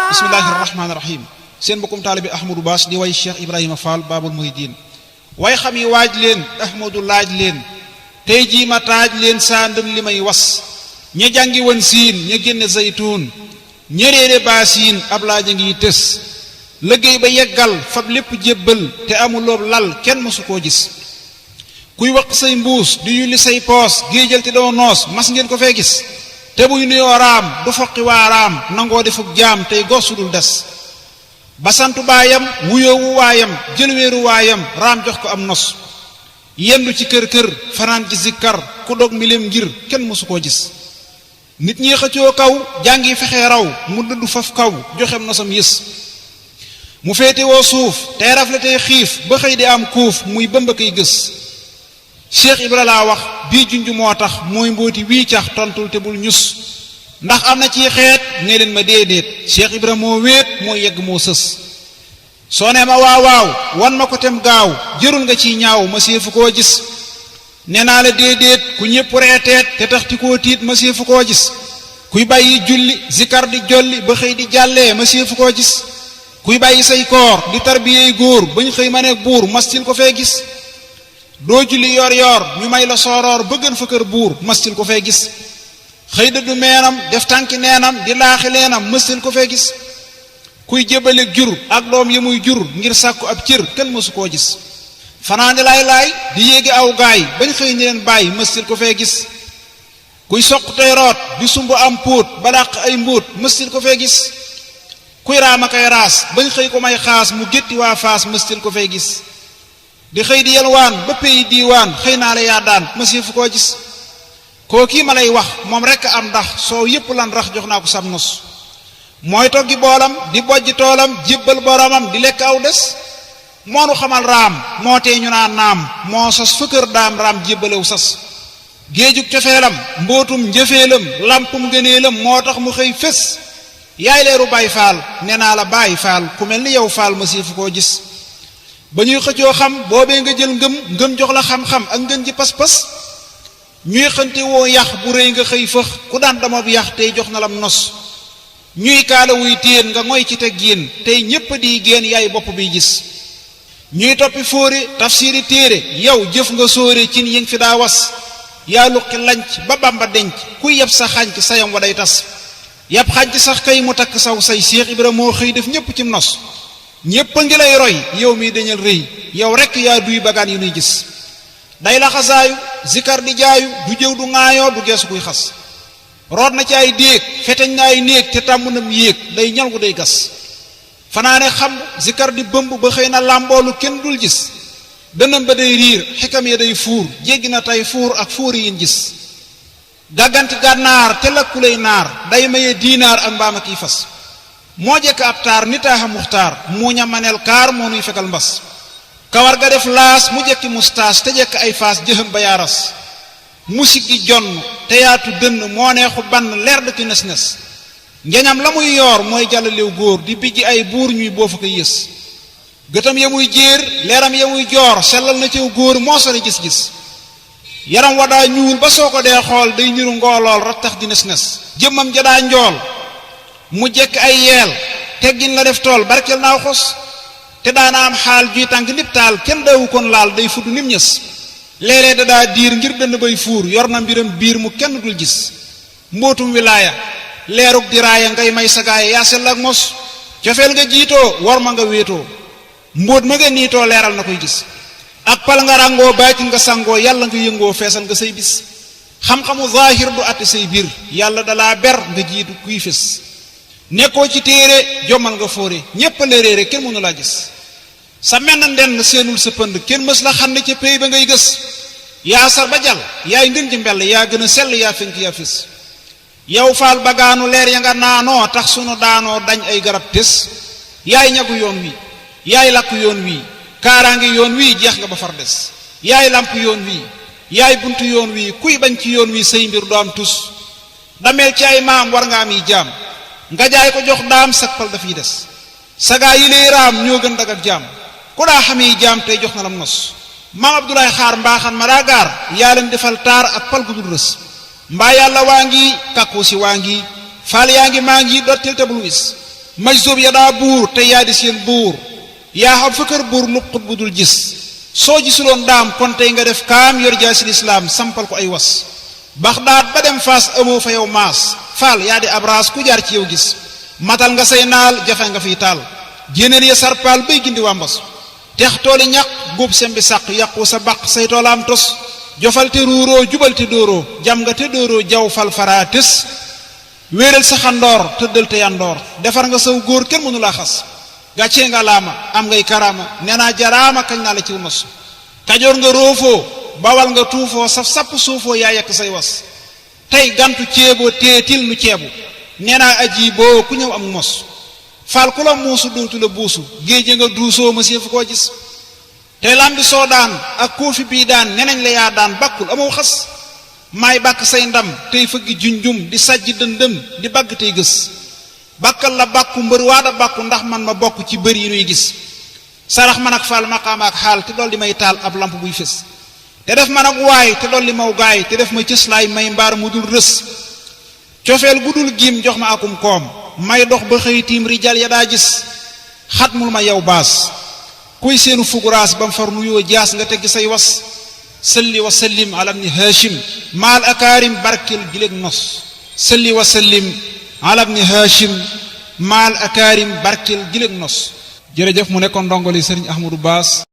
bismillahi rahmaani rahim seen mbokkum taalibi Ahmadou Bass di way Cheikh Ibrahima Fall Babul Mouhidine way xam yi waaj leen Ahmadou laaj leen tey jii ma taaj leen saa ndëm li may was ña jàngi woon siin ña génne zaytuun ña réere baasiin ab laaj a ngi tës liggéey ba yeggal fab lépp jébbal te amuloob lal kenn mësu koo gis kuy waq say mbuus di yulli say poos géejal te doo noos mas ngeen ko fee gis te buy nuyoo raam du foqi waa raam nangoo defuk jaam tey gorsudul des ba santu baayam wuyoowu waayam jëlweeru waayam raam jox ko am nos yendu ci kër kër fanaan ci zikkar ku dog milem ngir kenn mësu koo gis nit ñi xëccoo kaw jàngi fexe raw mu dëddu faf kaw joxem nosam yës mu féete woo suuf tey rafle tey xiif ba xëy di am kuuf muy bëmba koy gës Cheikh Ibra laa wax bii junj moo tax mooy mbooti wii cax tontul te bul ñus ndax am na ci xeet ne leen ma déedéet Cheikh Ibra moo wéet moo yegg moo sës soo ne ma waaw wan ma ko tem gaaw jërul nga ciy ñaaw ma séefu koo gis nee naa la déedéet ku ñépp reeteet te tax ti koo tiit ma séefu koo gis kuy bàyyi julli zikar di jolli ba xëy di jàllee ma séefu koo gis kuy bàyyi say koor di tarbiyey góor bañ xëy ma ne buur mastil ko fee gis doo julli yor yor ñu may la sooroor bëggan fa kër buur mastil ko fee gis xëy dëddu meenam def tànki neenam di laaxi leenam mastil ko fee gis kuy jébbaleeg jur ak doom yi muy jur ngir sàkku ab cër kenn mësu koo gis fanaani laay di yéegi aw gaay bañ xëy ñi leen bàyyi mastil ko fee gis kuy soq tey root di sumb am póot ba dàq ay mbóot mastil ko fee gis kuy raama kay raas bañ xëy ko may xaas mu gétti waa faas mastil ko fee gis di xëy di yelwaan ba peyi diiwaan xëy naa la yaa daan masiifu koo gis koo kii ma lay wax moom rekk am ndax soo yépp lan rax jox naa ko sam nos mooy toggi boolam di bojj toolam jébbal boromam di lekk aw des moonu xamal raam moo tee ñu naan naam moo sos fëkkër daam raam jébbalew sas géejug cofeelam mbootum njëfeelam lampum gëneelam moo tax mu xëy fés yaay leeru Baay Faal nee naa la Baay Faal ku mel ni yow Faal masiifu koo gis ba ñuy xëccoo xam boobee nga jël ngëm jox la xam-xam ak ngën ji pas-pas ñuy xënte woo yax bu rëy nga xëy fëx ku daan dama bu yax tey jox na lam nos ñuy kaala wuy téen nga ngoy ci teg yéen tey ñépp di génn yaay bopp biy gis ñuy toppi fóore tafsiri téere yow jëf nga sóore cin yi nga fi daa was yaa luqi lanc ba Bàmba denc kuy yeb sa xànc sayam wa day tas yab xànc sax kay mu takk saw say Cheikh Ibra moo xëy def ñépp ci nos ñépp a ngi lay roy yow mi dañal rëy yow rekk yaa duy bagaan yu nuy gis day la xasaayu zikar di jaayu du jëw du ŋaayoo du geesu kuy xas root na ci ay déeg feteñ na ay néeg te tàmm nam yéeg day ñal gu day gas fanaane xam zikar di bëmb ba xëy na làmboolu kenn dul gis dënam ba day riir xikam ya day fuur jéggi na tey fuur ak fuuri yin gis gàgganti gànnaar te lakkulay naar day maye diinaar ak mbaam ak i fas moo jekk ab taar nitaaxa muxtaar muuña maneel kaar moo nuy fegal mbas kawar ga def laas mu jekki mustaas te jekk ay faas jëxëm ba yaaras musik gi jonn te yaatu dënn moo neexu bann leer dëkk nes-nes ngeñam la muy yoor mooy jàllalew góor di bijji ay buur ñuy boofu ko yës gëtam ya muy jéer leeram ya muy joor sellal na ciw góor moo sori gis-gis yaram wa daa ñuul ba soo ko dee xool day niru ngoolool rattax di nes-nes jëmmam ja daa njool mu jekk ay yeel teggin la def tool barkel naaw xos te daana am xaal juy tànk nib taal kenn daawu kon laal day fudd nim ñës léeg-léeg da daa diir ngir dënn bay fuur yor na mbiram biir mu kenn dul gis mbootum wilaaya leerug diraaya ngay may sagaaya yaa sell ak mos cofeel nga jiitoo war ma nga wéetoo mbóot ma nga niitoo leeral na koy gis ak pal nga ràngoo baatin nga sangoo yàlla nga yëngoo feesal nga say bis xam-xamu zaahir du àtte say biir yàlla dalaa ber nga jiitu kuy fés nekkoo ci téere jommal nga fóore ñépp la réere kenn mënu laa gis sa menn ndenn seenul sa pënd kenn mës la xam ne ca péy ba ngay gës yaa sar ba jàll yaay ngën ji mbell yaa gën a sell yaa fenk yaa fis yow Faal bagaanu leer ya nga naanoo tax sunu daanoo dañ ay garab tes yaay ñagu yoon wi yaay lakk yoon wi kaaraange yoon wi jeex nga ba far des yaay lamp yoon wi yaay buntu yoon wi kuy bañ ci yoon wi say mbir doo am tus dameel ci ay maam war nga am yi jaam nga jaay ko jox daam sakpal dafiy des sagaa yi lay raam ñoo gën dag ak jaam ku daa xamee jaam tey jox na lam nos maam Abdoulaye Xaar mbaaxan ma daa gaar yaa leen defal taar ak pal gu dul rës mbaa yàlla waa ngi kàkku si waa ngi faal yaa ngi maa ngi dottil te bul wis maj soob ya daa buur te yaa di seen buur yaa xam fa kër buur luqut bu dul gis soo gisuloon daam kon tey nga def kaam yor jaasil islaam sampal ko ay was Baxdaad ba dem Faas amoo fa yow maas faal yaa di abraas ku jaar ci yow gis matal nga say naal jafe nga fiy taal jénéer ya sarpaal bay gindi waa mbos tex tooli ñaq góob sembi sàq yàqu sa baq say toolaam tos jofal te ruuroo jubal te dóoroo jam nga te dóoroo jaw fal faraa tës wéeral sa xandoor tëddal te yandoor defar nga saw góor kenn mënu laa xas gàccee nga laama am ngay karaama nee naa jaraama kañ naa la ciw nos kajoor nga roofoo bawal nga tuufoo saf sapp suufoo yaa yekk say was tey gantu ceeboo teetil nu ceebu nee naa aji boo ku ñëw am mos faal ku la muusu dootu la buusu géeje nga duusoo ma séefu koo gis tey lambi soo daan ak koofi bii daan nenañ la yaa daan bakkul amoo xas maay bàkk say ndam tey fëggi junjum di sajj dëndëm di bagg tey gës bàkkal la bàkku mbër waada bàkku ndax man ma bokk ci bër yi nuy gis sarax man ak faal maqaama ak xaal te dool di may taal ab lamp buy fës te def man ak waay te dool di maw gaay te def ma cëslaay may mbaar mu dul rës cofeel gu dul giim jox ma akum koom may dox ba xëy tiim rijal ya daa gis xatmul ma yow baas kuy seenu fuguraas bam far nuyoo jaas nga tegg say was salli wa sallim ala ibni hashim maal akaarim barkel giléeg nos salli wa sallim ala ibni hashim maal akaarim barkel giléeg nos jërëjëf mu nekkoon ndongoli sëriñ Ahmadou Bass